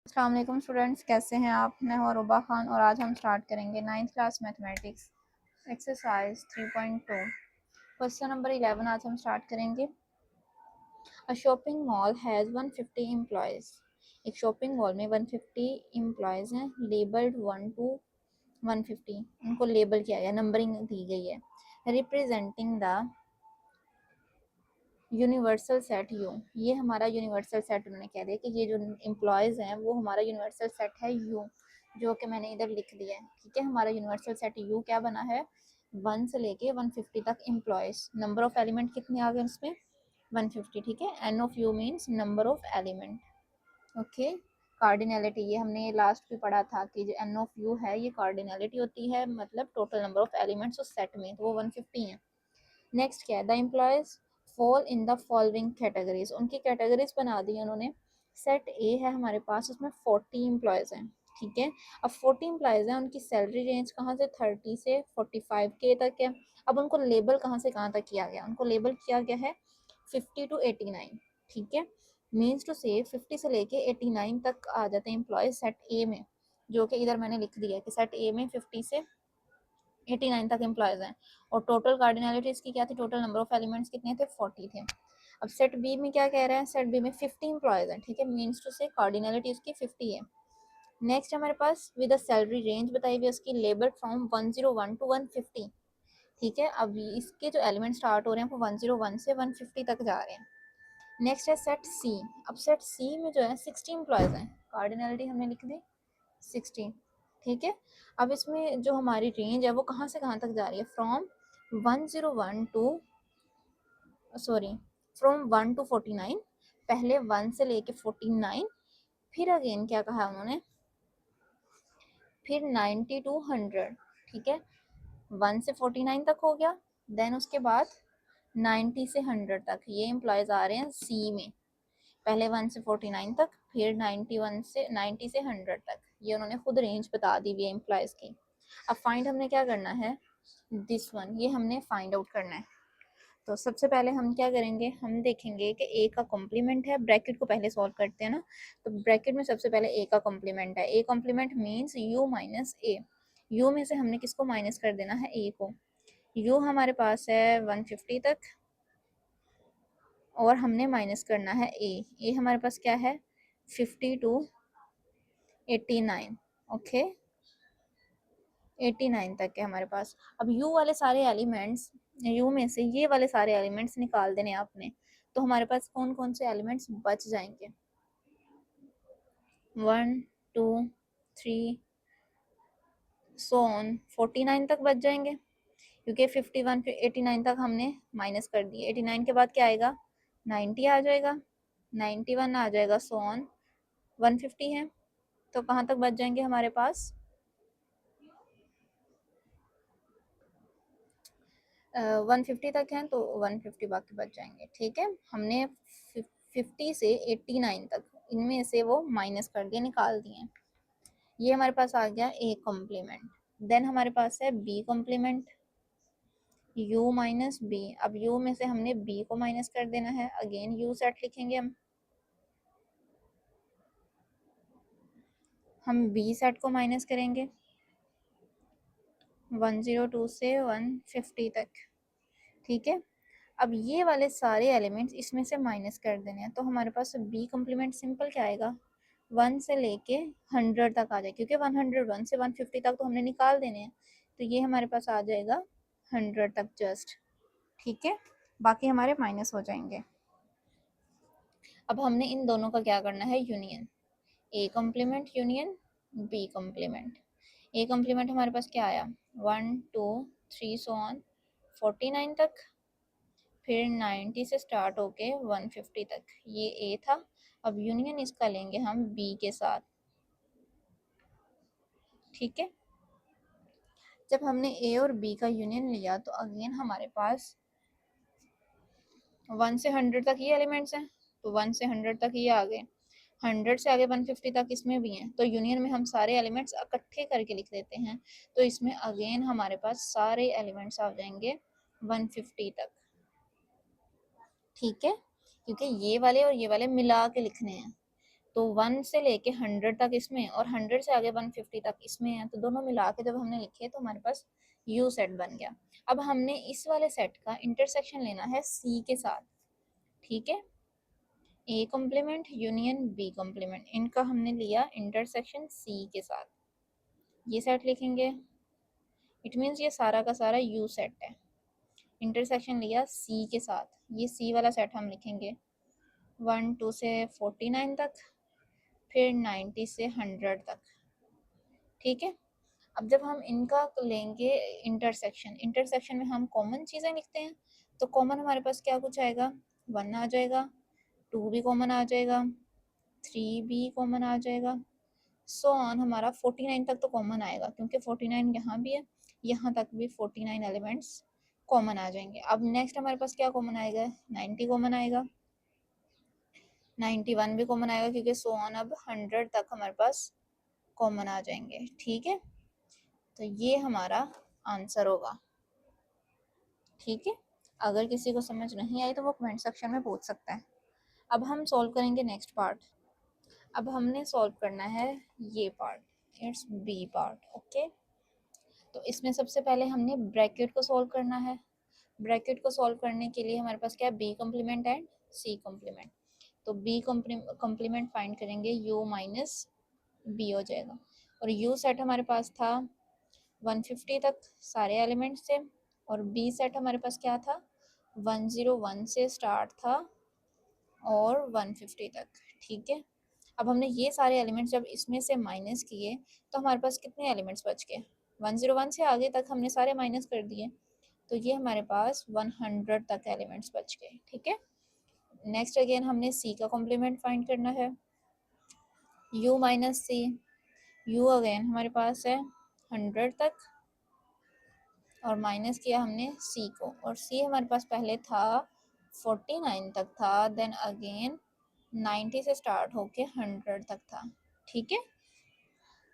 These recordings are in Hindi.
अस्सलाम वालेकुम स्टूडेंट्स, कैसे हैं आप। मैं हूं रुबा खान और आज हम स्टार्ट करेंगे 9th class mathematics exercise 3.2 question number 11। आज हम स्टार्ट करेंगे। अ शॉपिंग मॉल हैज़ 150 एम्प्लॉयज़। एक शॉपिंग मॉल में 150 एम्प्लॉयज़ हैं, लेबल्ड 1 to 150। उनको लेबल किया गया, नंबरिंग दी गई है। Representing the universal set you, ये हमारा यूनिवर्सल सेट उन्होंने कह दिया कि ये जो एम्प्लॉयज़ हैं वो हमारा यूनिवर्सल सेट है यू, जो कि मैंने इधर लिख दिया है। ठीक है, हमारा यूनिवर्सल सेट यू क्या बना है, 1 से लेके 150 तक एम्प्लॉयज़। नंबर ऑफ एलिमेंट कितने आ गए उसमें, 150। ठीक है, n of U means number of element. Okay, cardinality, ये हमने लास्ट भी पढ़ा था कि जो एन ऑफ यू है ये कार्डिनलिटी होती है, मतलब टोटल नंबर ऑफ एलिमेंट्स उस सेट में, तो वो 150 है। नेक्स्ट क्या है, the employees fall in the following categories, उनकी कैटेगरीज बना दी उन्होंने। सेट ए है हमारे पास, उसमें 40 एम्प्लॉयज़ हैं। ठीक है, अब 40 एम्प्लॉयज़ हैं, उनकी सैलरी रेंज कहाँ से 30 से 45K तक है। अब उनको लेबल कहाँ से कहाँ तक किया गया, उनको लेबल किया गया है 50 to 89। ठीक है, मीन्स टू से 50 से लेके 89 तक आ जाते हैं एम्प्लॉयज सेट ए में, जो कि इधर मैंने लिख दिया कि सेट ए में 50 से 89 तक एम्प्लॉयज हैं। और टोटल कार्डिनलिटी इसकी क्या थी, टोटल नंबर ऑफ एलिमेंट्स कितने थे, 40 थे। अब सेट बी में क्या कह रहा है, सेट बी में 50 एम्प्लॉयज हैं। ठीक है, मीन्स टू से कार्डिनलिटी उसकी 50 है। नेक्स्ट हमारे पास विद सैलरी रेंज बताई हुई उसकी, लेबर फ्रॉम 101 to 150। ठीक है, अब इसके जो एलिमेंट स्टार्ट हो रहे हैं वो 101 से 150 तक जा रहे हैं। नेक्स्ट है सेट सी। अब सेट सी में जो है 60 एम्प्लॉयज हैं, कार्डिनलिटी हमने लिख दी 60। ठीक है, अब इसमें जो हमारी रेंज है वो कहाँ से कहाँ तक जा रही है, from 101 to sorry from 1 to 49। पहले 1 से लेके 49, फिर अगेन क्या कहा उन्होंने, फिर 90 to 100। ठीक है, 1 से 49 तक हो गया, देन उसके बाद 90 से 100 तक ये एम्प्लॉयज आ रहे हैं सी में। पहले 1 से 49 तक, फिर 91 से 90 से 100 तक, ये उन्होंने खुद रेंज बता दी हुई है एम्प्लॉयज की। अब फाइंड हमने क्या करना है, दिस वन, ये हमने फाइंड आउट करना है। तो सबसे पहले हम क्या करेंगे, हम देखेंगे कि ए का कॉम्प्लीमेंट है, ब्रैकेट को पहले सॉल्व करते हैं ना। तो ब्रैकेट में सबसे पहले ए का कॉम्प्लीमेंट है, A complement means U minus A. U में से हमने किसको माइनस कर देना है, ए को। यू हमारे पास है 150 तक और हमने माइनस करना है ए। ए हमारे पास क्या है 50 to 89। ओके, 89 तक है हमारे पास। अब यू वाले सारे एलिमेंट्स, यू में से ये वाले सारे एलिमेंट्स निकाल देने आपने, तो हमारे पास कौन कौन से एलिमेंट्स बच जाएंगे, 1 2 3 सो ऑन 49 तक बच जाएंगे, क्योंकि 51 फिर 89 तक हमने माइनस कर दिए। 89 के बाद क्या आएगा, 90 आ जाएगा, 91 आ जाएगा, सो ऑन 150 है। तो कहाँ तक बच जाएंगे हमारे पास, 150 तक हैं, तो 150 बाकी बच जाएंगे। ठीक है, हमने 50 से 89 तक इनमें से वो माइनस कर दिए, निकाल दिए। ये हमारे पास आ गया ए कॉम्प्लीमेंट। देन हमारे पास है B complement, u minus B. अब u में से हमने b को माइनस कर देना है, अगेन u सेट लिखेंगे हम b सेट को माइनस करेंगे 102 से 150 तक। ठीक है, अब ये वाले सारे एलिमेंट्स इसमें से माइनस कर देने हैं, तो हमारे पास बी कम्प्लीमेंट सिंपल क्या आएगा, 1 से लेके 100 तक आ जाए, क्योंकि 101 से 150 तक तो हमने निकाल देने हैं, तो ये हमारे पास आ जाएगा 100 तक जस्ट। ठीक है, बाकी हमारे माइनस हो जाएंगे। अब हमने इन दोनों का क्या करना है, union, A complement union B complement. A complement हमारे पास क्या आया, 1 2 3 सो ऑन 49 तक, फिर 90 से स्टार्ट होके 150 तक, ये ए था। अब यूनियन इसका लेंगे हम बी के साथ। ठीक है, जब हमने ए और बी का यूनियन लिया तो अगेन हमारे पास 1 से 100 तक ये एलिमेंट्स हैं, तो 1 से 100 तक ये आ गए, 100 से आगे 150 तक इसमें भी हैं, तो यूनियन में हम सारे एलिमेंट्स इकट्ठे करके लिख देते हैं, तो इसमें अगेन हमारे पास सारे एलिमेंट्स आ जाएंगे 150 तक। ठीक है, क्योंकि ये वाले और ये वाले मिला के लिखने हैं, तो 1 से लेके 100 तक इसमें और 100 से आगे 150 तक इसमें है, तो दोनों मिला के जब हमने लिखे तो हमारे पास यू सेट बन गया। अब हमने इस वाले सेट का इंटरसेक्शन लेना है सी के साथ, ठीक है, A complement union B complement, इनका हमने लिया इंटरसेक्शन सी के साथ, ये सेट लिखेंगे। इट मीन्स ये सारा का सारा यू सेट है, इंटरसेक्शन लिया सी के साथ, ये सी वाला सेट हम लिखेंगे 1 2 से 49 तक, फिर 90 से 100 तक, ठीक है। अब जब हम इनका लेंगे इंटरसेक्शन, इंटरसेक्शन में हम कॉमन चीज़ें लिखते हैं, तो कॉमन हमारे पास क्या कुछ आएगा, 1 आ जाएगा, 2 भी कॉमन आ जाएगा, 3 भी कॉमन आ जाएगा, सो ऑन हमारा 49 तक तो कॉमन आएगा, क्योंकि 49 यहाँ भी है, यहाँ तक भी 49 एलिमेंट्स कॉमन आ जाएंगे। अब नेक्स्ट हमारे पास क्या कॉमन आएगा, 90 कॉमन आएगा, 91 भी कॉमन आएगा, क्योंकि सो ऑन अब 100 तक हमारे पास कॉमन आ जाएंगे, ठीक है। तो ये हमारा आंसर होगा, ठीक है। अगर किसी को समझ नहीं आई तो वो कमेंट सेक्शन में पूछ सकता है। अब हम सॉल्व करेंगे नेक्स्ट पार्ट। अब हमने सॉल्व करना है ये part, it's B part, okay. तो इसमें सबसे पहले हमने ब्रैकेट को सॉल्व करना है। ब्रैकेट को सॉल्व करने के लिए हमारे पास क्या है, B complement and C complement. तो बी कॉम्प्लीमेंट फाइंड करेंगे, यू माइनस बी हो जाएगा, और यू सेट हमारे पास था 150 तक सारे एलिमेंट्स से, और बी सेट हमारे पास क्या था, 101 से स्टार्ट था और 150 तक, ठीक है। अब हमने ये सारे एलिमेंट्स जब इसमें से माइनस किए तो हमारे पास कितने एलिमेंट्स बच गए, 101 से आगे तक हमने सारे माइनस कर दिए, तो ये हमारे पास 100 तक एलिमेंट्स बच गए, ठीक है। नेक्स्ट अगेन हमने सी का कॉम्प्लीमेंट फाइंड करना है, u माइनस सी, u अगेन हमारे पास है 100 तक, और माइनस किया हमने c को, और c हमारे पास पहले था 49 तक था, देन अगेन 90 से स्टार्ट होके 100 तक था, ठीक है।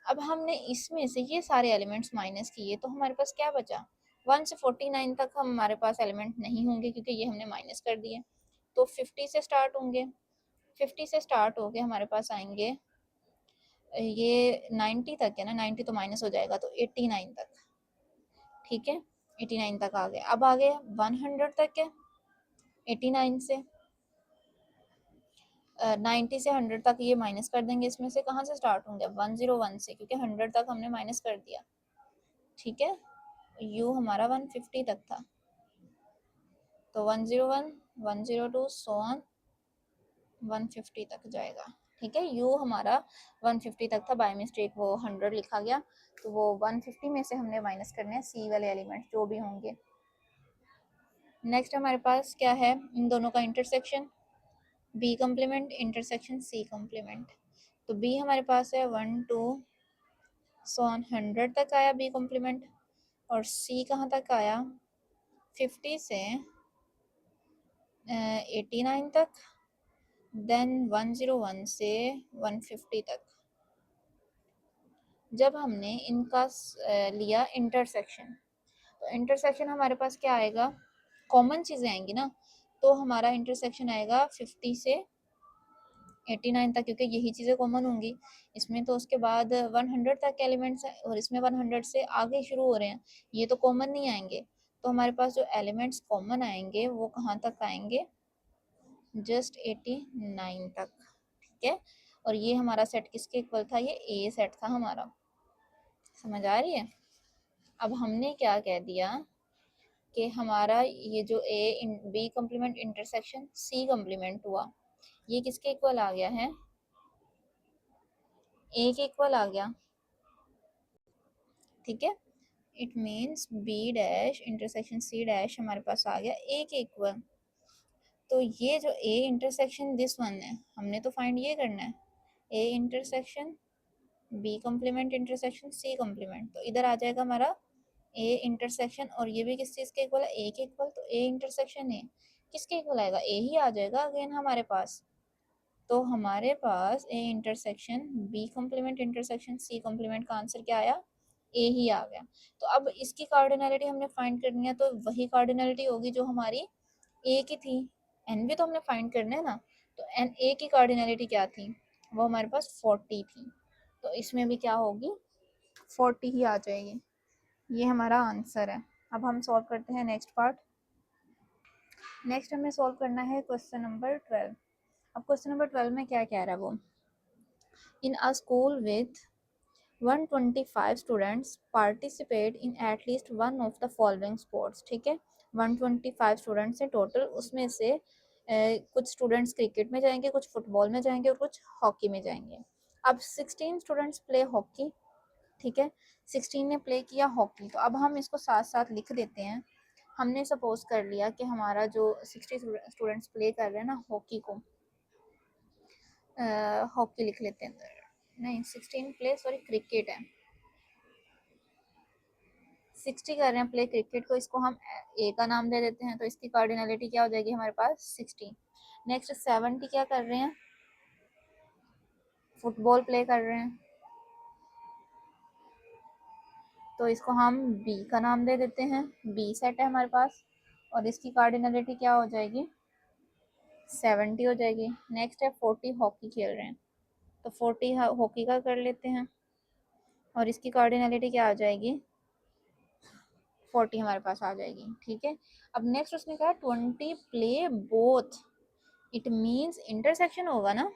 अब हमने इसमें से ये सारे एलिमेंट्स माइनस किए तो हमारे पास क्या बचा, 1 से 49 तक हमारे पास एलिमेंट नहीं होंगे क्योंकि ये हमने माइनस कर दिए, तो 50 से स्टार्ट होंगे, 50 से स्टार्ट होके हमारे पास आएंगे ये 90 तक है ना, 90 तो माइनस हो जाएगा तो 89 तक, ठीक है, 89 तक आ गए। अब आ गए 100 तक है, 89 से 90 से 100 तक ये माइनस कर देंगे, इसमें से कहाँ से स्टार्ट होंगे, 101 से, क्योंकि 100 तक हमने माइनस कर दिया, ठीक है। यू हमारा 150 तक था, तो 101 102 सो ऑन 150 तक जाएगा, ठीक है। यू हमारा 150 तक था, बाय मिस्टेक वो 100 लिखा गया, तो वो 150 में से हमने माइनस करने हैं सी वाले एलिमेंट जो भी होंगे। नेक्स्ट हमारे पास क्या है, इन दोनों का intersection, B complement intersection C complement. तो बी हमारे पास है 1 2 सो ऑन 100 तक आया बी कॉम्प्लीमेंट, और सी कहाँ तक आया, 50 से 89 तक, देन 101 से 150 तक। जब हमने इनका लिया इंटरसेक्शन, तो इंटरसेक्शन हमारे पास क्या आएगा, कॉमन चीज़ें आएंगी ना, तो हमारा इंटरसेक्शन आएगा 50 से 89 तक, क्योंकि यही चीज़ें कॉमन होंगी इसमें, तो उसके बाद 100 तक एलिमेंट्स है और इसमें 100 से आगे शुरू हो रहे हैं, ये तो कॉमन नहीं आएंगे, तो हमारे पास जो एलिमेंट्स कॉमन आएंगे वो कहाँ तक आएंगे, जस्ट 89 तक, ठीक है। और ये हमारा सेट किसके इक्वल था, ये ए सेट था हमारा, समझ आ रही है। अब हमने क्या कह दिया कि हमारा ये जो A B complement intersection C complement हुआ, ये किसके इक्वल आ गया है, ए के इक्वल आ गया, ठीक है। It means B dash intersection C dash हमारे पास आ गया ए के इक्वल। तो ये जो ए इंटरसेक्शन दिस वन है, हमने तो फाइंड ये करना है, A intersection B complement intersection C complement, तो इधर आ जाएगा हमारा ए इंटरसेक्शन, और ये भी किस चीज़ के इक्वल है, ए के इक्वल, तो ए इंटरसेक्शन ए किसके इक्वल आएगा, ए ही आ जाएगा अगेन हमारे पास। तो हमारे पास A intersection B complement intersection C complement का आंसर क्या आया, ए ही आ गया। तो अब इसकी कार्डिनलिटी हमने फाइंड करनी है, तो वही कार्डिनलिटी होगी जो हमारी ए की थी, एन भी तो हमने फाइंड करना है ना, तो एन ए की कार्डिनलिटी क्या थी, वो हमारे पास 40 थी, तो इसमें भी क्या होगी, 40 ही आ जाएगी। ये हमारा आंसर है। अब हम सॉल्व करते हैं नेक्स्ट पार्ट। नेक्स्ट हमें सॉल्व करना है क्वेश्चन नंबर 12। अब क्वेश्चन नंबर 12 में क्या कह रहा है वो, in a school with 125 students participate in at least one of the following sports. ठीक है, 125 स्टूडेंट्स हैं टोटल, उसमें से कुछ स्टूडेंट्स क्रिकेट में जाएंगे, कुछ फुटबॉल में जाएंगे और कुछ हॉकी में जाएंगे। अब 16 स्टूडेंट्स प्ले हॉकी, ठीक है, 16 ने प्ले किया हॉकी, तो अब हम इसको साथ साथ लिख देते हैं। हमने सपोज कर लिया कि हमारा जो 60 स्टूडेंट्स प्ले कर रहे हैं ना हॉकी को, हॉकी लिख लेते हैं, नहीं 16 प्ले सॉरी क्रिकेट है, 60 कर रहे हैं प्ले क्रिकेट को, इसको हम ए का नाम दे देते हैं, तो इसकी कार्डिनलिटी क्या हो जाएगी हमारे पास 60। नेक्स्ट 70 क्या कर रहे हैं, फुटबॉल प्ले कर रहे हैं, तो इसको हम बी का नाम दे देते हैं, बी सेट है हमारे पास, और इसकी कार्डिनलिटी क्या हो जाएगी 70 हो जाएगी। नेक्स्ट है 40 हॉकी खेल रहे हैं, तो 40 हॉकी का कर लेते हैं, और इसकी कार्डिनलिटी क्या आ जाएगी 40 हमारे पास आ जाएगी। ठीक है, अब नेक्स्ट उसने कहा 20 play both, it means intersection होगा ना,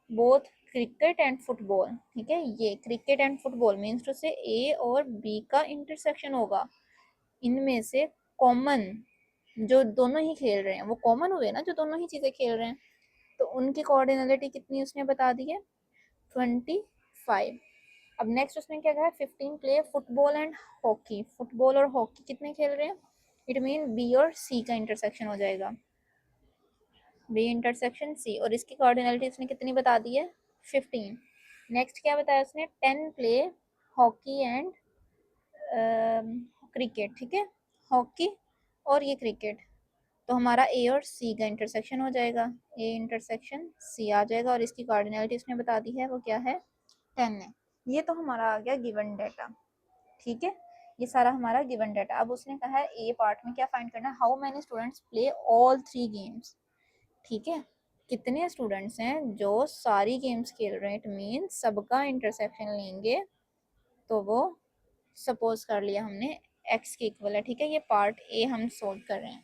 बोथ क्रिकेट एंड फुटबॉल। ठीक है, ये cricket and football means to say A और बी का इंटरसेक्शन होगा, इनमें से कॉमन जो दोनों ही खेल रहे हैं वो कॉमन हुए ना, जो दोनों ही चीजें खेल रहे हैं, तो उनकी कोऑर्डिनलिटी कितनी उसने बता दी है 25। अब नेक्स्ट उसने क्या कहा 15 play football and hockey, football और हॉकी कितने खेल रहे हैं, इट मीन बी और सी का इंटरसेक्शन हो जाएगा, बी इंटरसेक्शन सी, और इसकी कोऑर्डिनलिटी उसने कितनी बता दी है 15। नेक्स्ट क्या बताया उसने 10 प्ले हॉकी एंड क्रिकेट, ठीक है, हॉकी और ये क्रिकेट, तो हमारा ए और सी का इंटरसेक्शन हो जाएगा, ए इंटरसेक्शन सी आ जाएगा, और इसकी कोऑर्डिनलिटी उसने बता दी है वो क्या है 10 है। ये तो हमारा आ गया गिवन डाटा। ठीक है, ये सारा हमारा गिवन डाटा। अब उसने कहा है ए पार्ट में क्या फाइंड करना है, how many students play all 3 games. ठीक है, कितने स्टूडेंट्स हैं जो सारी गेम्स खेल रहे हैं, इट मीन सबका इंटरसेक्शन लेंगे, तो वो सपोज कर लिया हमने एक्स के इक्वल है। ठीक है, ये पार्ट ए हम सोल्व कर रहे हैं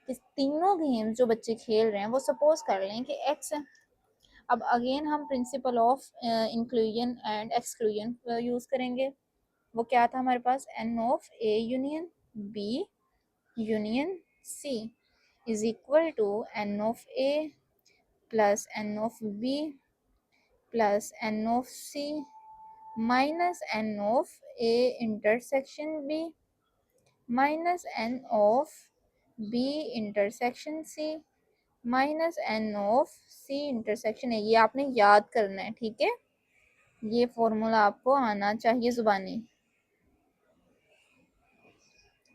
कि तीनों गेम्स जो बच्चे खेल रहे हैं वो सपोज कर लें कि एक्स है। अब अगेन हम principle of inclusion and exclusion use करेंगे। वो क्या था हमारे पास, n of A union B union C is equal to n of A plus n of B plus n of C minus n of A intersection B minus n of B intersection C minus n of C intersection A. ये आपने याद करना है, ठीक है, ये फॉर्मूला आपको आना चाहिए जुबानी।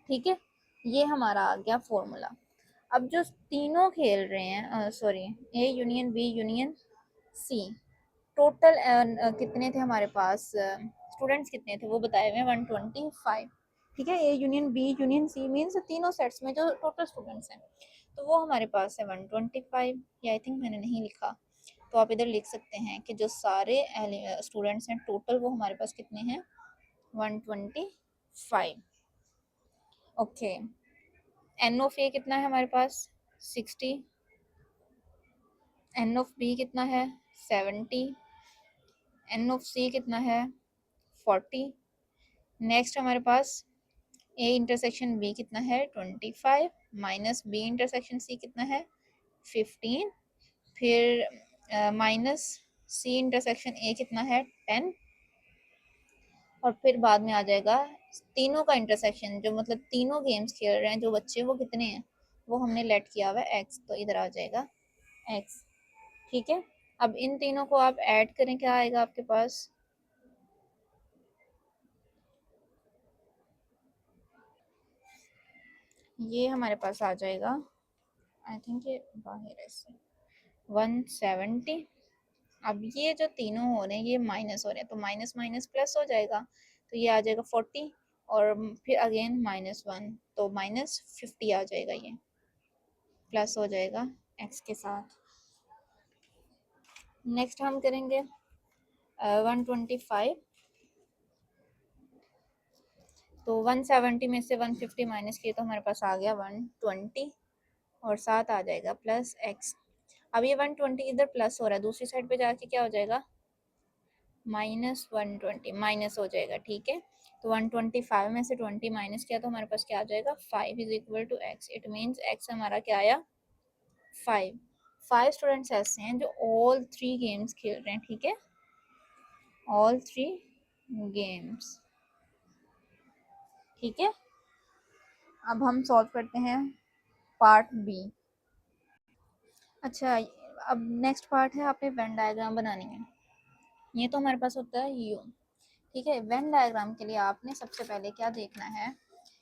ठीक है, ये हमारा आ गया फॉर्मूला। अब जो तीनों खेल रहे हैं, sorry, A union B union C, total कितने थे हमारे पास, स्टूडेंट्स कितने थे वो बताए हुए हैं 125। ठीक है, A union B union C means तीनों सेट्स में जो टोटल स्टूडेंट्स हैं, तो वो हमारे पास है 125। ये आई थिंक मैंने नहीं लिखा, तो आप इधर लिख सकते हैं कि जो सारे स्टूडेंट्स हैं टोटल वो हमारे पास कितने हैं 125। ओके, एन ऑफ ए कितना है हमारे पास 60, एन ऑफ बी कितना है 70, एन ऑफ सी कितना है 40। नेक्स्ट हमारे पास ए इंटरसेक्शन बी कितना है 25 माइनस बी इंटरसेक्शन सी कितना है 15, फिर माइनस सी इंटरसेक्शन ए कितना है 10, और फिर बाद में आ जाएगा तीनों का इंटरसेक्शन, जो मतलब तीनों गेम्स खेल रहे हैं जो बच्चे वो कितने हैं, वो हमने लेट किया हुआ है एक्स, तो इधर आ जाएगा एक्स। ठीक है, अब इन तीनों को आप ऐड करें, क्या आएगा आपके पास, ये हमारे पास आ जाएगा, आई थिंक ये बाहर है इससे 170। अब ये जो तीनों हो रहे हैं ये माइनस हो रहे हैं, तो माइनस माइनस प्लस हो जाएगा, तो ये आ जाएगा 40, और फिर अगेन -1, तो -50 आ जाएगा, ये प्लस हो जाएगा एक्स के साथ। नेक्स्ट हम करेंगे 125, तो 170 में से 150 माइनस किए तो हमारे पास आ गया 120, और साथ आ जाएगा प्लस एक्स। अब ये 120 इधर प्लस हो रहा है, दूसरी साइड पे जाके क्या हो जाएगा, -120 माइनस हो जाएगा, ठीक है। तो 125 में से 20 माइनस किया तो हमारे पास क्या आ जाएगा, 5 is equal to x. It means x हमारा क्या आया, 5। 5 स्टूडेंट्स ऐसे हैं जो ऑल 3 गेम्स खेल रहे हैं, ठीक है, ऑल 3 गेम्स, ठीक है। अब हम सॉल्व करते हैं पार्ट बी। अच्छा, अब नेक्स्ट पार्ट है, आपने वेन डायग्राम बनानी है। ये तो हमारे पास होता है यू, ठीक है। वेन डायग्राम के लिए आपने सबसे पहले क्या देखना है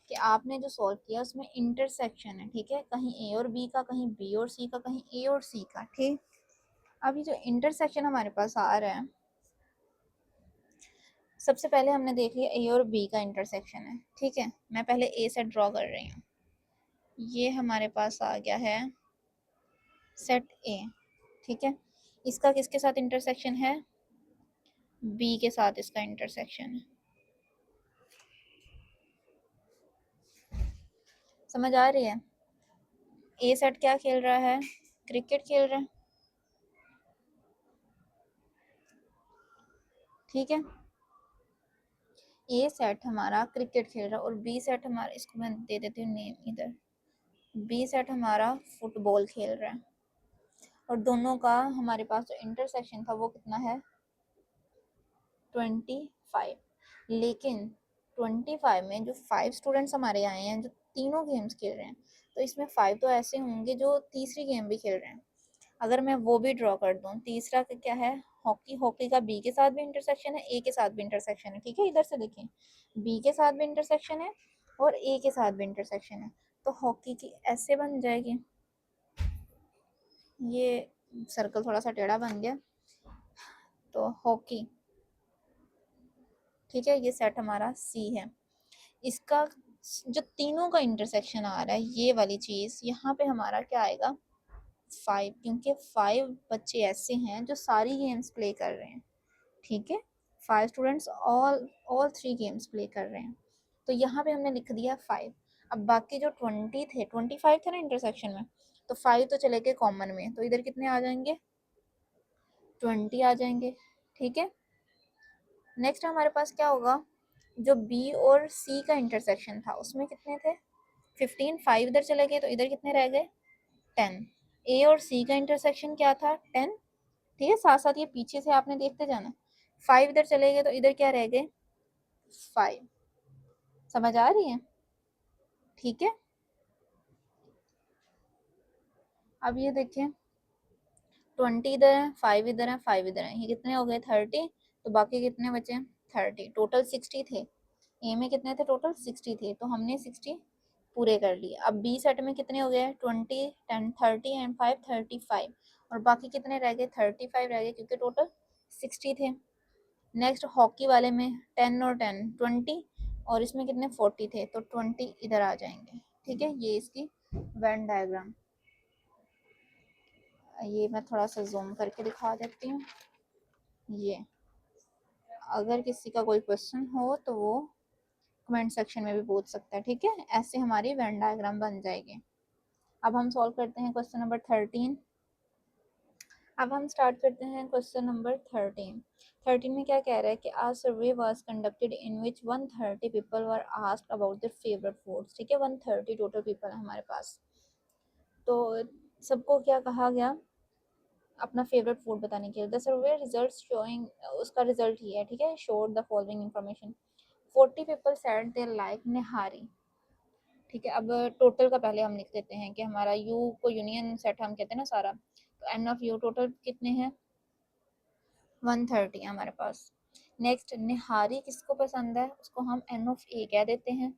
कि आपने जो सॉल्व किया उसमें इंटरसेक्शन है, ठीक है, कहीं ए और बी का, कहीं बी और सी का, कहीं ए और सी का, ठीक। अब ये जो इंटरसेक्शन हमारे पास आ रहा है, सबसे पहले हमने देख लिया ए और बी का इंटरसेक्शन है, ठीक है। मैं पहले ए से ड्रॉ कर रही हूँ, ये हमारे पास आ गया है सेट ए, ठीक है। इसका किसके साथ इंटरसेक्शन है, बी के साथ इसका इंटरसेक्शन है। समझ आ रही है। ए सेट क्या खेल रहा है, क्रिकेट खेल रहा है, ठीक है। ए सेट हमारा क्रिकेट खेल रहा है और बी सेट हमारा, इसको मैं दे देती हूँ नेम इधर, बी सेट हमारा फुटबॉल खेल रहा है। और दोनों का हमारे पास जो इंटरसेक्शन था वो कितना है, 25। लेकिन 25 में जो 5 स्टूडेंट्स हमारे आए हैं जो तीनों गेम्स खेल रहे हैं, तो इसमें 5 तो ऐसे होंगे जो तीसरी गेम भी खेल रहे हैं। अगर मैं वो भी ड्रॉ कर दूं, तीसरा का क्या है, हॉकी, हॉकी का बी के साथ भी इंटरसेक्शन है, ए के साथ भी इंटरसेक्शन है, ठीक है। इधर से देखें, बी के साथ भी इंटरसेक्शन है और ए के साथ भी इंटरसेक्शन है, तो हॉकी की ऐसे बन जाएगी, ये सर्कल थोड़ा सा टेढ़ा बन गया, तो हॉकी, ठीक है। ये सेट हमारा सी है। इसका जो तीनों का इंटरसेक्शन आ रहा है, ये वाली चीज, यहाँ पे हमारा क्या आएगा, 5, क्योंकि 5 बच्चे ऐसे हैं जो सारी गेम्स प्ले कर रहे हैं, ठीक है। 5 students all all 3 games play कर रहे हैं, तो यहाँ पे हमने लिख दिया 5। अब बाकी जो 20 थे, 25 थे ना इंटरसेक्शन में, तो 5 तो चले गए कॉमन में, तो इधर कितने आ जाएंगे, 20 आ जाएंगे, ठीक है। नेक्स्ट हमारे पास क्या होगा, जो बी और सी का इंटरसेक्शन था उसमें कितने थे, 15, 5 इधर चले गए तो इधर कितने रह गए, 10। ए और सी का इंटरसेक्शन क्या था, 10, ठीक है। साथ साथ ये पीछे से आपने देखते जाना, 5 इधर चले गए तो इधर क्या रह गए, 5। समझ आ रही है, ठीक है। अब ये देखें, 20 इधर है, 5 इधर है, 5 इधर है, ये कितने हो गए, 30। तो बाकी कितने बचे, 30, टोटल 60 थे। ए में कितने थे, टोटल 60 थे, तो हमने 60 पूरे कर लिए। अब बी सेट में कितने हो गए, 20, 10, 30 एंड 5, 35, और बाकी कितने रह गए, 35 रह गए, क्योंकि टोटल 60 थे। नेक्स्ट हॉकी वाले में 10 और 10 20, और इसमें कितने 40 थे, तो 20 इधर आ जाएंगे, ठीक है। ये इसकी वेन डायग्राम, ये मैं थोड़ा सा जूम करके दिखा देती हूँ। ये अगर किसी का कोई क्वेश्चन हो तो वो कमेंट सेक्शन में भी पूछ सकता है, ठीक है। ऐसे हमारी वेन डायग्राम बन जाएगी। अब हम सॉल्व करते हैं क्वेश्चन नंबर 13। अब हम स्टार्ट करते हैं क्वेश्चन नंबर 13। 13 में क्या कह रहा है कि a survey was conducted in which 130 people were asked about their favourite foods, ठीक है। 130 टोटल पीपल है हमारे पास, तो सबको क्या कहा गया, अपना फेवरेट फूड बताने के लिए। द सर्वे रिजल्ट शोइंग, उसका रिजल्ट ही है, ठीक है, showed the following information. 40 people said they like nihari, ठीक है। अब टोटल का पहले हम लिख देते हैं कि हमारा यू को यूनियन सेट हम कहते हैं ना सारा, तो एन ऑफ यू टोटल कितने हैं, 130 हमारे पास। नेक्स्ट निहारी किसको पसंद है, उसको हम एन ऑफ ए कह देते हैं।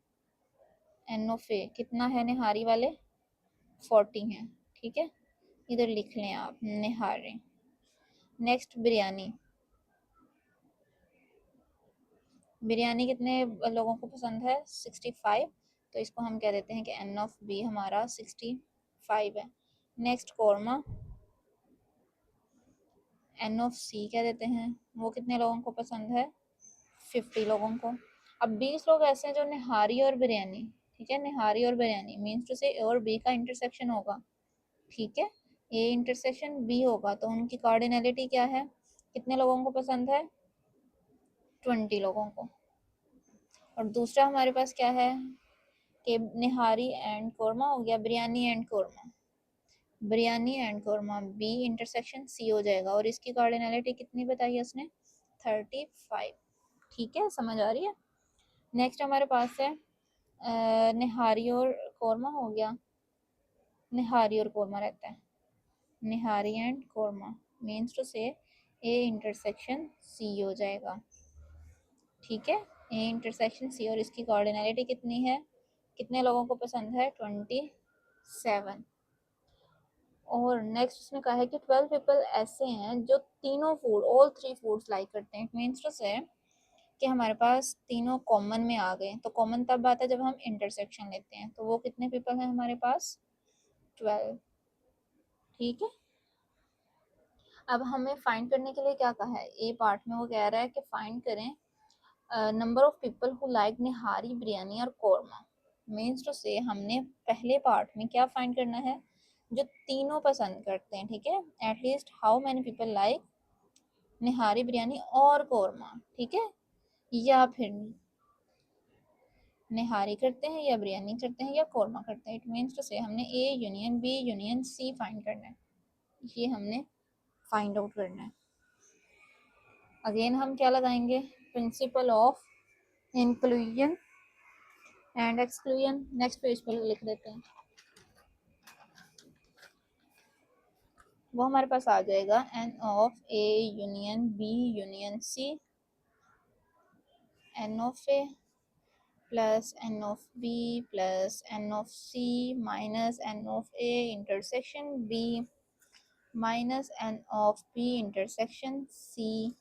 एन ऑफ ए कितना है निहारी वाले, 40 है, ठीक है। इधर लिख लें आप निहारी। नेक्स्ट बिरयानी, बिरयानी कितने लोगों को पसंद है, 65, तो इसको हम कह देते हैं कि एन ऑफ बी हमारा 65 है। नेक्स्ट कौरमा, एन ऑफ सी कह देते हैं, वो कितने लोगों को पसंद है, 50 लोगों को। अब 20 लोग ऐसे हैं जो निहारी और बिरयानी, ठीक है, निहारी और biryani means to say A और बी का इंटरसेक्शन होगा, ठीक है, ए इंटरसेक्शन बी होगा, तो उनकी कार्डिनलिटी क्या है, कितने लोगों को पसंद है, 20 लोगों को। और दूसरा हमारे पास क्या है कि निहारी एंड कोरमा हो गया, biryani and korma, biryani and korma B intersection C हो जाएगा, और इसकी कार्डिनलिटी कितनी बताई है उसने, 35, ठीक है, समझ आ रही है। नेक्स्ट हमारे पास है निहारी और कोरमा हो गया, निहारी और कोरमा रहता है, निहारी and korma means to say A intersection C हो जाएगा, ठीक है, ए इंटरसेक्शन सी, और इसकी कोऑर्डिनेलिटी कितनी है, कितने लोगों को पसंद है, 27। और नेक्स्ट उसने कहा है कि 12 पीपल ऐसे हैं जो तीनों food, all three foods like करते हैं, इट मीन्स टू से कि हमारे पास तीनों कॉमन में आ गए, तो कॉमन तब आता है जब हम इंटरसेक्शन लेते हैं, तो वो कितने पीपल हैं हमारे पास, 12, ठीक है। अब हमें फाइंड करने के लिए क्या कहा है, ए पार्ट में वो कह रहा है कि फाइंड करें number of people who like nihari biryani और कोरमा, मीन्स टू से हमने पहले पार्ट में क्या फाइंड करना है, जो तीनों पसंद करते हैं, ठीक है, at least how many people like nihari biryani और कोरमा, ठीक है, या फिर निहारी करते हैं या बिरयानी करते हैं या कोरमा करते हैं, इट मीन्स टू से हमने A union B union C find करना है, ये हमने फाइंड आउट करना है। अगेन हम क्या लगाएंगे, principle of inclusion and exclusion, next page पर लिख देते हैं, वो हमारे पास आ जाएगा n of A union B union C, n of A plus n of B plus n of C minus n of A intersection B minus n of B intersection C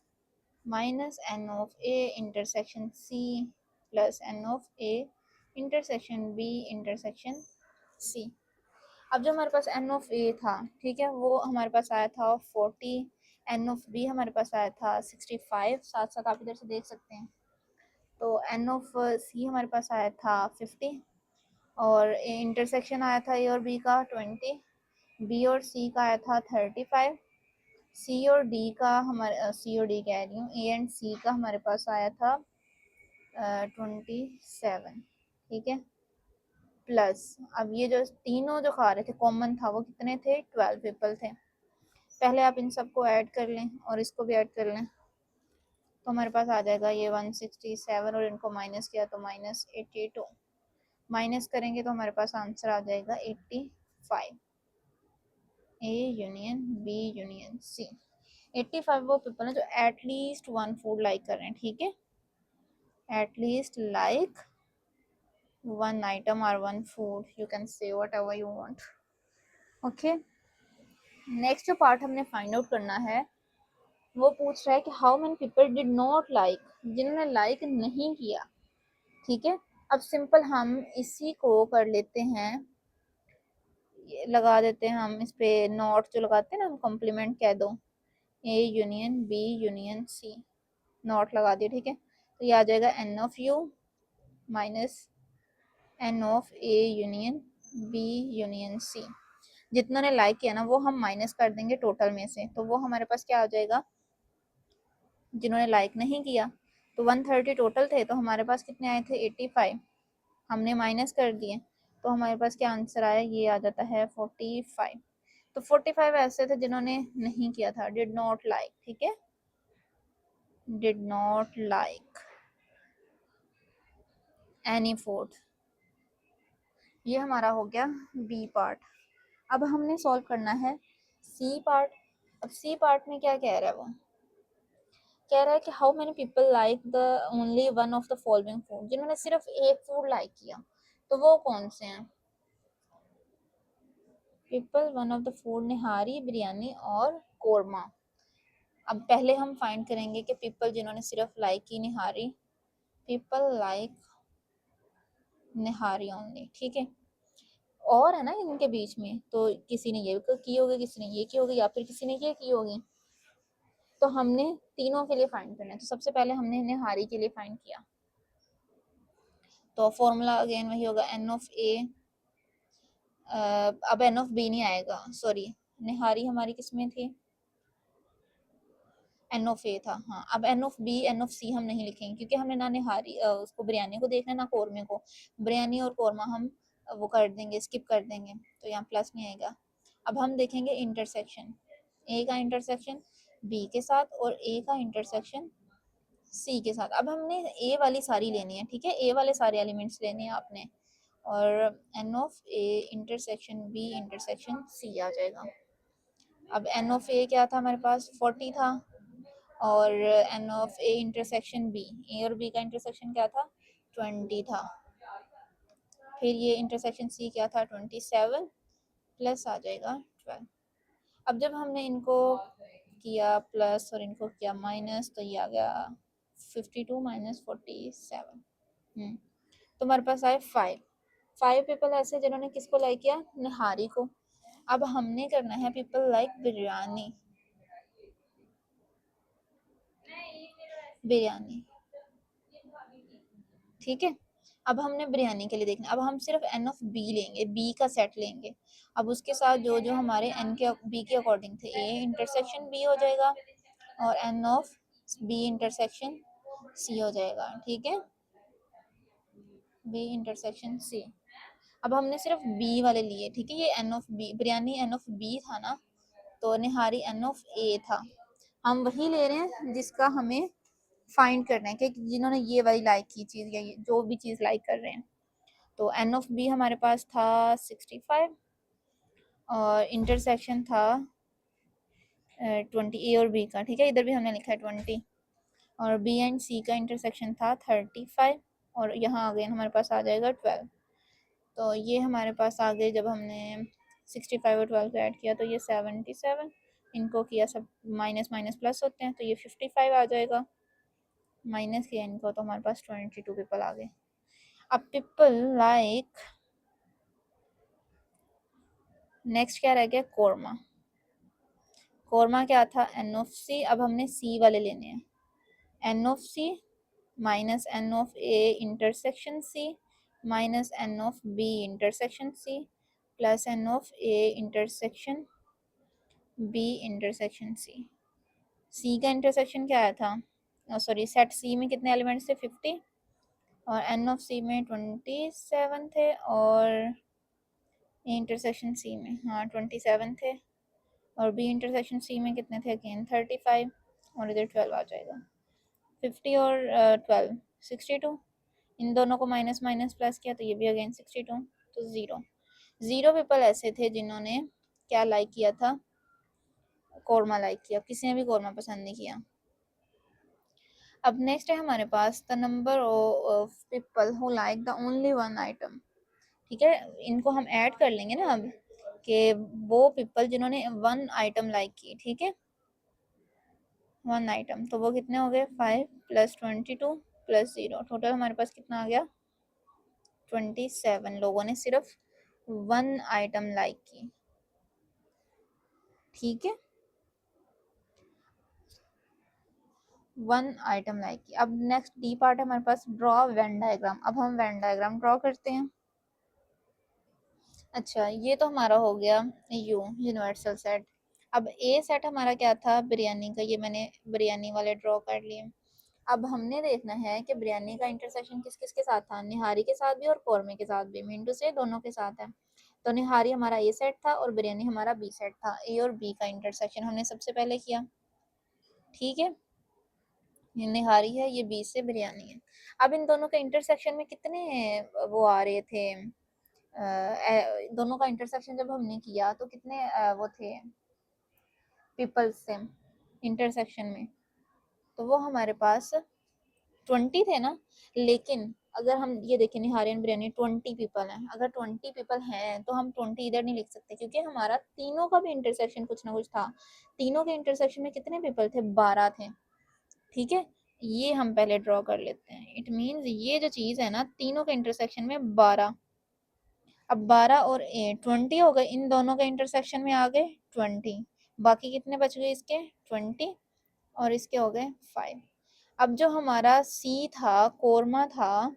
minus n of A intersection C plus n of A intersection B intersection C. अब जो हमारे पास एन ऑफ ए था, ठीक है, वो हमारे पास आया था 40, एन ऑफ बी हमारे पास आया था 65, साथ साथ आप इधर से देख सकते हैं, तो एन ऑफ सी हमारे पास आया था 50, और इंटरसेक्शन आया था ए और बी का 20, बी और सी का आया था 35, सी और डी का हमारे सी और डी कह रही हूँ, ए एंड सी का हमारे पास आया था 27, ठीक है, प्लस अब ये जो तीनों जो खा रहे थे कॉमन था वो कितने थे, 12 पीपल थे। पहले आप इन सबको ऐड कर लें और इसको भी ऐड कर लें, तो हमारे पास आ जाएगा ये 167, और इनको माइनस किया तो -82, माइनस करेंगे तो हमारे पास आंसर आ जाएगा 85, A union B union C. 85 वो पीपल हैं जो एटलीस्ट वन फूड लाइक कर रहे हैं, ठीक है, at least like one item or one food, you can say whatever you want, okay। Next जो पार्ट हमने फाइंड आउट करना है, वो पूछ रहा है कि how many people did not like, जिन्होंने लाइक नहीं किया, ठीक है। अब सिंपल हम इसी को कर लेते हैं, लगा देते हैं हम इस पे नॉट जो लगाते हैं ना, हम कॉम्प्लीमेंट कह दो, A union B union C, not लगा दिया, ठीक है, तो ये आ जाएगा n of U minus n of A union B union C. जितनों ने लाइक किया ना वो हम माइनस कर देंगे टोटल में से, तो वो हमारे पास क्या आ जाएगा, जिन्होंने लाइक नहीं किया, तो 130 टोटल थे, तो हमारे पास कितने आए थे, 85, हमने माइनस कर दिए, तो हमारे पास क्या आंसर आया, ये आ जाता है 45। तो 45 ऐसे थे जिन्होंने नहीं किया था, डिड नॉट लाइक, ठीक है, did not like any food, ये हमारा हो गया बी पार्ट। अब हमने सॉल्व करना है सी पार्ट। अब सी पार्ट में क्या कह रहा है, वो कह रहा है कि how many people like the only one of the following food, जिन्होंने सिर्फ एक फूड लाइक किया, तो वो कौन से हैं, people one of the food nihari biryani और कोरमा। अब पहले हम फाइंड करेंगे कि पीपल जिन्होंने सिर्फ लाइक की निहारी, पीपल लाइक निहारी ओनली, ठीक है, और है ना इनके बीच में, तो किसी ने ये की होगी, किसी ने ये की होगी, या फिर किसी ने ये की होगी, तो हमने तीनों के लिए फाइंड करना है। तो सबसे पहले हमने निहारी के लिए फाइंड किया, तो फॉर्मूला अगेन वही होगा एन ऑफ ए, अब एन ऑफ बी नहीं आएगा, सॉरी निहारी हमारी किसमें थी, एन ऑफ ए था। हाँ, अब n of B n of C हम नहीं लिखेंगे क्योंकि हमने ना निहारी उसको बिरयानी को देखना ना कौरमे को। बिरयानी और कौरमा हम वो कर देंगे, स्किप कर देंगे, तो यहाँ प्लस नहीं आएगा। अब हम देखेंगे इंटरसेक्शन, ए का इंटरसेक्शन बी के साथ और ए का इंटरसेक्शन सी के साथ। अब हमने ए वाली सारी लेनी है, ठीक है, ए वाले सारे एलिमेंट्स लेने हैं आपने, और n of A intersection B intersection C आ जाएगा। अब एन ऑफ ए क्या था हमारे पास 40 था, और n of A intersection B, A और बी का इंटरसेक्शन क्या था 20 था। फिर ये इंटरसेक्शन सी क्या था 27 प्लस आ जाएगा 12। अब जब हमने इनको किया प्लस और इनको किया माइनस, तो ये आ गया 52 माइनस 47। तो हमारे पास आए 5 पीपल ऐसे जिन्होंने किसको लाइक किया, निहारी को। अब हमने करना है पीपल लाइक बिरयानी, बिरयानी, ठीक है। अब हमने बिरयानी के लिए देखना, अब हम सिर्फ एन ऑफ बी लेंगे, बी का सेट लेंगे। अब उसके साथ जो जो हमारे एन के बी के अकॉर्डिंग थे, ए इंटरसेक्शन बी हो जाएगा और n of B intersection C हो जाएगा, ठीक है, बी इंटरसेक्शन सी। अब हमने सिर्फ बी वाले लिए, ठीक है, ये n of B, biryani n of B था ना, तो निहारी एन ऑफ ए था। हम वही ले रहे हैं जिसका हमें फाइंड करना है कि जिन्होंने ये वाली लाइक की चीज़ या जो भी चीज़ लाइक कर रहे हैं। तो एन ऑफ बी हमारे पास था 65 और इंटरसेक्शन था 20 ए और बी का, ठीक है, इधर भी हमने लिखा है 20, और बी एंड सी का इंटरसेक्शन था 35, और यहाँ अगेन हमारे पास आ जाएगा 12। तो ये हमारे पास आ गए, जब हमने 65 और 12 को ऐड किया तो ये 77, इनको किया सब माइनस माइनस प्लस होते हैं, तो ये 55 आ जाएगा, माइनस किया इनको तो हमारे पास 22 पीपल आ गए। अब पीपल लाइक, नेक्स्ट क्या रह गया, कोरमा। कोरमा क्या था एन ऑफ सी, अब हमने सी वाले लेने हैं, n of C minus n of A intersection C minus n of B intersection C plus n of A intersection B intersection C. C का इंटरसेक्शन क्या आया था, सॉरी सेट सी में कितने एलिमेंट्स थे 50, और एन ऑफ सी में 27 थे, और इंटरसेक्शन सी में हाँ 27 थे, और बी इंटरसेक्शन सी में कितने थे अगेन 35, और इधर 12 आ जाएगा। 50 और 12 62, इन दोनों को माइनस माइनस प्लस किया तो ये भी अगेन 62, तो ज़ीरो पीपल ऐसे थे जिन्होंने क्या लाइक किया था, कोरमा लाइक किया, किसी ने भी कोरमा पसंद नहीं किया। अब नेक्स्ट है हमारे पास the number of people who like the only one item, ठीक है, इनको हम ऐड कर लेंगे ना अब, कि वो पीपल जिन्होंने वन आइटम लाइक की, ठीक है, वन आइटम, तो वो कितने हो गए 5 प्लस 22 प्लस 0, टोटल हमारे पास कितना आ गया 27 लोगों ने सिर्फ वन आइटम लाइक की, ठीक है, वन आइटम लाइक की। अब नेक्स्ट डी पार्ट है हमारे पास, ड्रॉ वेन डायग्राम। अब हम वेन डायग्राम ड्रॉ करते हैं। अच्छा, ये तो हमारा हो गया यू यूनिवर्सल सेट। अब ए सेट हमारा क्या था, बिरयानी का, ये मैंने बिरयानी वाले ड्रॉ कर लिए। अब हमने देखना है कि बिरयानी का इंटरसेक्शन किस किस के साथ था, निहारी के साथ भी और कौरमे के साथ भी, मीन टू से दोनों के साथ है। तो निहारी हमारा ए सेट था और बिरयानी हमारा बी सेट था। ए और बी का इंटरसेक्शन हमने सबसे पहले किया, ठीक है, ये निहारी है, ये बी से बिरयानी है। अब इन दोनों के इंटरसेक्शन में कितने वो आ रहे थे, दोनों का इंटरसेक्शन जब हमने किया तो कितने वो थे पीपल्स से इंटरसेक्शन में, तो वो हमारे पास 20 थे ना। लेकिन अगर हम ये देखें निहारी एंड बिरयानी 20 पीपल हैं, अगर 20 पीपल हैं तो हम 20 इधर नहीं लिख सकते क्योंकि हमारा तीनों का भी इंटरसेक्शन कुछ ना कुछ था। तीनों के इंटरसेक्शन में कितने पीपल थे, 12 थे, ठीक है, ये हम पहले ड्रॉ कर लेते हैं। इट मीन्स ये जो चीज़ है ना, तीनों के इंटरसेक्शन में 12, अब 12 और 20 हो गए, इन दोनों के इंटरसेक्शन में आ गए 20, बाकी कितने बच गए इसके 20 और इसके हो गए 5। अब जो हमारा सी था, कोरमा था,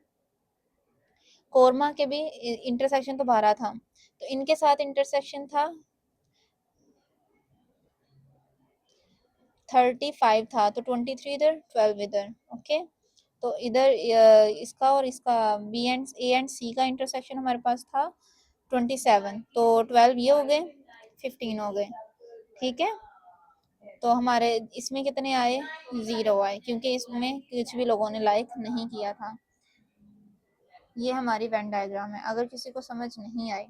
कोरमा के भी इंटरसेक्शन तो 12 था, तो इनके साथ इंटरसेक्शन था 35 था, तो 23 इधर, 12 इधर। ओके, तो इधर इसका और इसका बी एंड ए एंड सी का इंटरसेक्शन हमारे पास था 27, तो 12 ये हो गए, 15 हो गए। ठीक है, तो हमारे इसमें कितने आए, 0 आए, क्योंकि इसमें कुछ भी लोगों ने लाइक नहीं किया था। ये हमारी वेन डायग्राम है। अगर किसी को समझ नहीं आई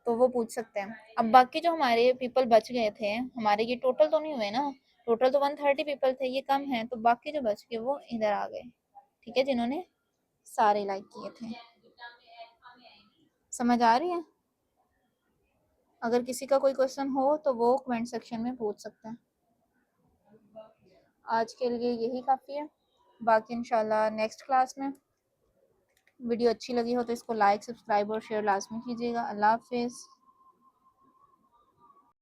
तो वो पूछ सकते हैं। अब बाकी जो हमारे पीपल बच गए थे, हमारे ये टोटल तो नहीं हुए ना, टोटल तो 130 पीपल थे, ये कम है, तो बाकी जो बच गए वो इधर आ गए। ठीक है, जिन्होंने सारे लाइक किए थे। समझ आ रही है? अगर किसी का कोई क्वेश्चन हो तो वो कमेंट सेक्शन में पूछ सकते हैं। आज के लिए यही काफ़ी है, बाकी इंशाल्लाह नेक्स्ट क्लास में। वीडियो अच्छी लगी हो तो इसको लाइक, सब्सक्राइब और शेयर लाजमी कीजिएगा। अल्लाह हाफिज़।